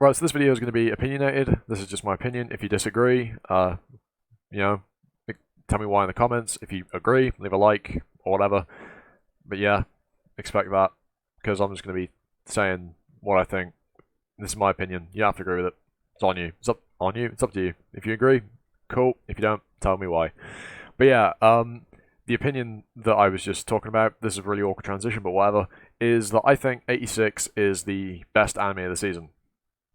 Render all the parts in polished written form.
Right, so this video is going to be opinionated. This is just my opinion. If you disagree, you know, tell me why in the comments. If you agree, leave a like or whatever. But yeah, expect that because I'm just going to be saying what I think. This is my opinion. You have to agree with it. It's on you. It's up on you. It's up to you. If you agree, cool. If you don't, tell me why. But yeah, the opinion that I was just talking about, this is a really awkward transition, but whatever, is that I think 86 is the best anime of the season.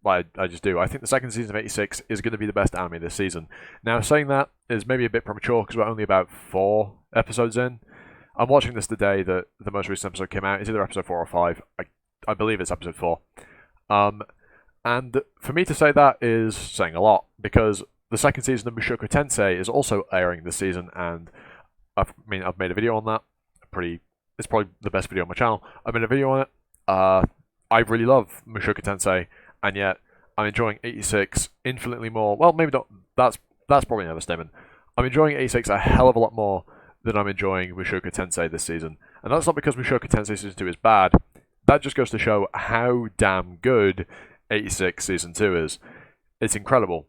I just do. I think the second season of 86 is going to be the best anime this season. Now, saying that is maybe a bit premature because we're only about 4 episodes in. I'm watching this the day that the most recent episode came out. It's either episode 4 or 5. I believe it's episode 4. And for me to say that is saying a lot because the second season of Mushoku Tensei is also airing this season, and I've made a video on that. It's probably the best video on my channel. I made a video on it. I really love Mushoku Tensei, and yet I'm enjoying 86 infinitely more. Well, maybe not. That's probably another statement. I'm enjoying 86 a hell of a lot more than I'm enjoying Mushoku Tensei this season, and that's not because Mushoku Tensei season 2 is bad. That just goes to show how damn good 86 season 2 is. It's incredible.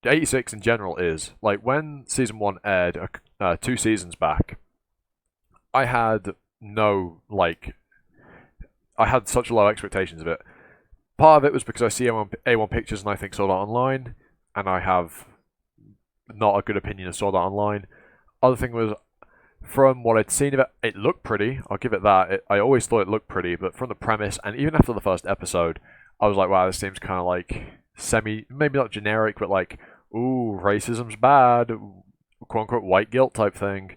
86 in general is like when season 1 aired 2 seasons back. I had such low expectations of it. Part of it was because I see A1 Pictures and I think Sword Art Online, and I have not a good opinion of Sword Art Online. Other thing was, from what I'd seen of it, it looked pretty. I'll give it that. I always thought it looked pretty, but from the premise, and even after the first episode, I was like, wow, this seems kind of like maybe not generic, but like, ooh, racism's bad, quote-unquote white guilt type thing.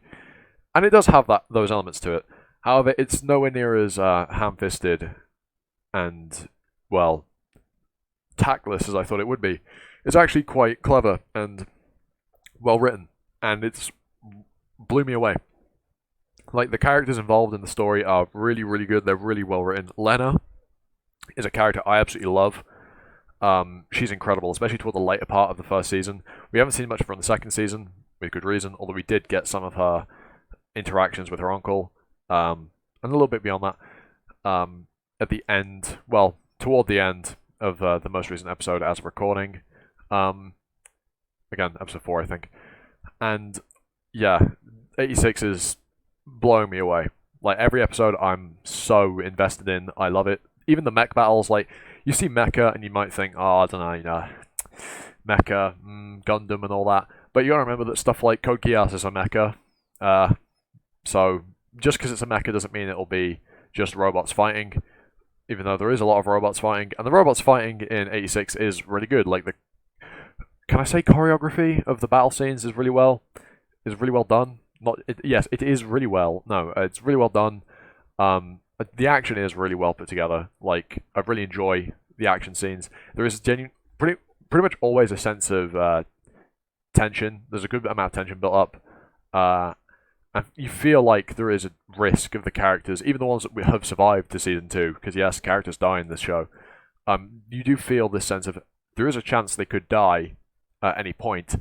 And it does have those elements to it. However, it's nowhere near as ham-fisted and, well, tactless as I thought it would be. It's actually quite clever and well-written, and it's blew me away. Like, the characters involved in the story are really, really good. They're really well-written. Lena is a character I absolutely love. She's incredible, especially toward the later part of the first season. We haven't seen much of her in the second season, with good reason, although we did get some of her interactions with her uncle, and a little bit beyond that. At the end, well, toward the end of the most recent episode as of recording. Again, episode 4, I think. And, yeah, 86 is blowing me away. Like, every episode I'm so invested in. I love it. Even the mech battles, like, you see Mecha and you might think, oh, I don't know, Mecha, Gundam and all that. But you gotta remember that stuff like Code Geass is a Mecha. So, just because it's a Mecha doesn't mean it'll be just robots fighting. Even though there is a lot of robots fighting. And the robots fighting in 86 is really good. Like, can I say choreography of the battle scenes is really well done? Yes, it is really well. No, it's really well done. The action is really well put together. Like, I really enjoy the action scenes. There is pretty much always a sense of tension. There's a good amount of tension built up. And you feel like there is a risk of the characters, even the ones that have survived to season 2, because yes, characters die in this show. You do feel this sense of there is a chance they could die at any point.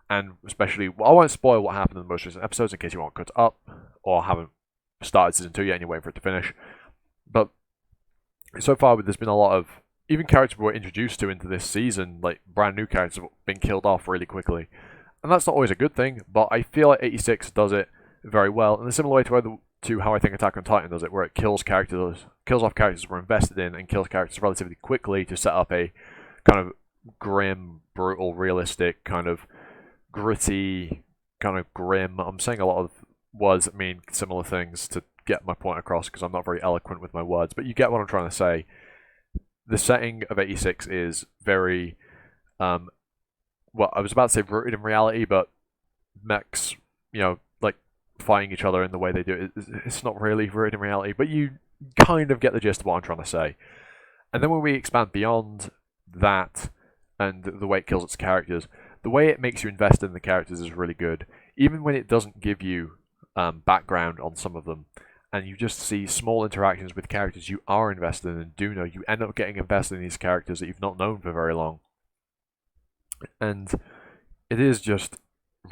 And especially, I won't spoil what happened in the most recent episodes in case you aren't caught up or haven't started season 2 yet and you're waiting for it to finish. But so far, there's been a lot of, even characters we were introduced to into this season, like brand new characters have been killed off really quickly. And that's not always a good thing, but I feel like 86 does it very well, in a similar way to how I think Attack on Titan does it, where it kills off characters we're invested in and kills characters relatively quickly to set up a kind of grim, brutal, realistic, kind of gritty, kind of grim. I'm saying a lot of words that mean similar things to get my point across because I'm not very eloquent with my words, but you get what I'm trying to say. The setting of 86 is very, well, I was about to say rooted in reality, but mechs, like fighting each other in the way they do it's not really rooted in reality, but you kind of get the gist of what I'm trying to say. And then when we expand beyond that and the way it kills its characters, the way it makes you invested in the characters is really good, even when it doesn't give you background on some of them, and you just see small interactions with characters you are invested in and do know. You end up getting invested in these characters that you've not known for very long. And it is just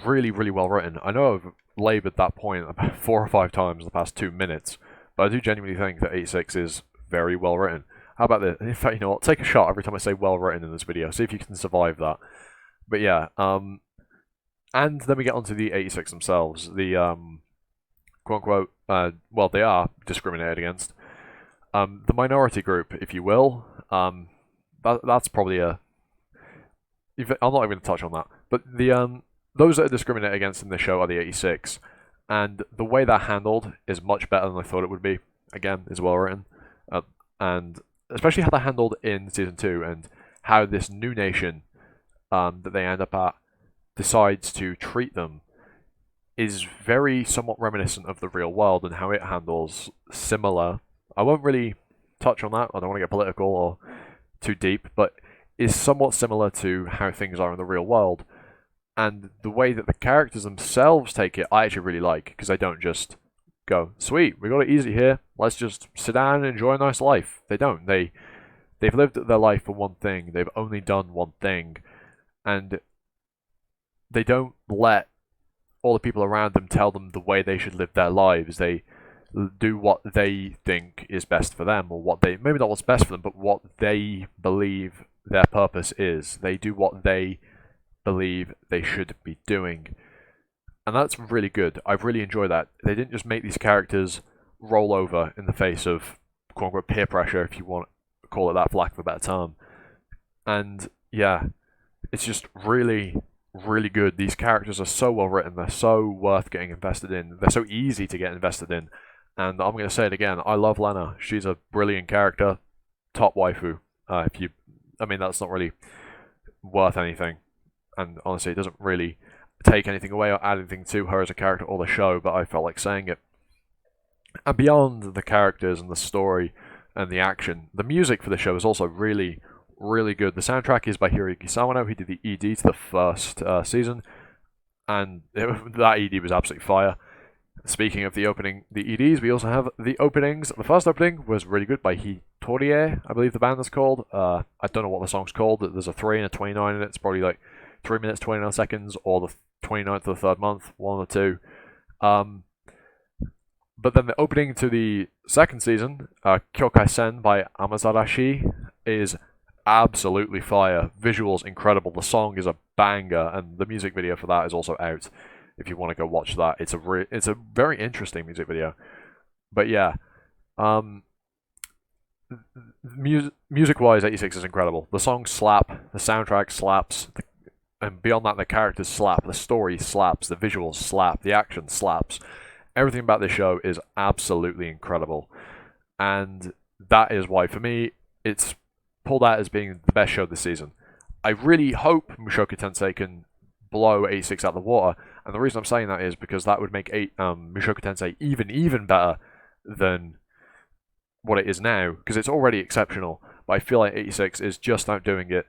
really, really well written. I know I've laboured that point about 4 or 5 times in the past 2 minutes, but I do genuinely think that 86 is very well written. How about this? In fact, you know what? Take a shot every time I say well written in this video. See if you can survive that. But yeah, and then we get onto the 86 themselves. The quote unquote, well, they are discriminated against. The minority group, if you will. That's probably a. I'm not even going to touch on that. But the those that are discriminated against in this show are the 86, and the way they're handled is much better than I thought it would be. Again, is well written, and especially how they're handled in season 2, and how this new nation that they end up at decides to treat them is very somewhat reminiscent of the real world and how it handles similar. I won't really touch on that. I don't want to get political or too deep, but is somewhat similar to how things are in the real world. And the way that the characters themselves take it, I actually really like, because they don't just go, sweet, we got it easy here, let's just sit down and enjoy a nice life. They don't. They've lived their life for one thing, they've only done one thing, and they don't let all the people around them tell them the way they should live their lives. They do what they think is best for them, or what they, maybe not what's best for them, but what they believe their purpose is. They do what they believe they should be doing. And that's really good. I really enjoy that. They didn't just make these characters roll over in the face of quote-unquote peer pressure, if you want to call it that for lack of a better term. And yeah, it's just really, really good. These characters are so well written. They're so worth getting invested in. They're so easy to get invested in. And I'm going to say it again. I love Lena. She's a brilliant character. Top waifu. I mean, that's not really worth anything. And honestly, it doesn't really take anything away or add anything to her as a character or the show, but I felt like saying it. And beyond the characters and the story and the action, the music for the show is also really, really good. The soundtrack is by Hiroyuki Sawano, who did the ED to the first season, and that ED was absolutely fire. Speaking of the EDs, we also have the openings. The first opening was really good by Hitorie, I believe the band is called. I don't know what the song's called. There's a 3 and a 29 in it. It's probably like 3 minutes, 29 seconds, or the 29th of the third month, one or two. But then the opening to the second season, Kyokai Sen by Amazarashi, is absolutely fire. Visuals incredible. The song is a banger, and the music video for that is also out. If you want to go watch that, it's a very interesting music video. But yeah, music-wise, 86 is incredible. The songs slap, the soundtrack slaps, and beyond that, the characters slap, the story slaps, the visuals slap, the action slaps. Everything about this show is absolutely incredible, and that is why, for me, it's pulled out as being the best show this season. I really hope Mushoku Tensei can blow 86 out of the water, and the reason I'm saying that is because that would make Mushoku Tensei even better than what it is now, because it's already exceptional, but I feel like 86 is just outdoing it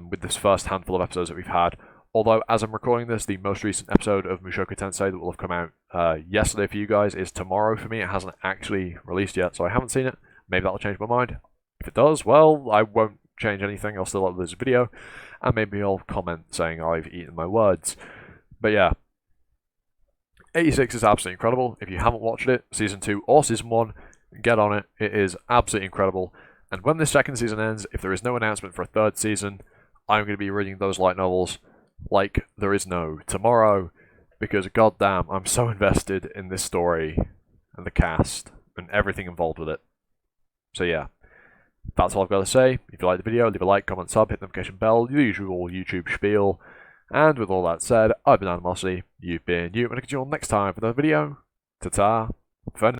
with this first handful of episodes that we've had. Although, as I'm recording this, the most recent episode of Mushoku Tensei that will have come out yesterday for you guys is tomorrow for me. It hasn't actually released yet, so I haven't seen it. Maybe that'll change my mind. If it does, well, I won't change anything. I'll still upload this video, and maybe I'll comment saying I've eaten my words. But yeah, 86 is absolutely incredible. If you haven't watched it, Season 2 or Season 1, get on it. It is absolutely incredible. And when this second season ends, if there is no announcement for a third season, I'm going to be reading those light novels like there is no tomorrow, because goddamn, I'm so invested in this story and the cast and everything involved with it. So yeah, that's all I've got to say. If you like the video, leave a like, comment, sub, hit the notification bell, the usual YouTube spiel. And with all that said, I've been Animosity, you've been you, and I'll catch you all next time for another video. Ta-ta, for now.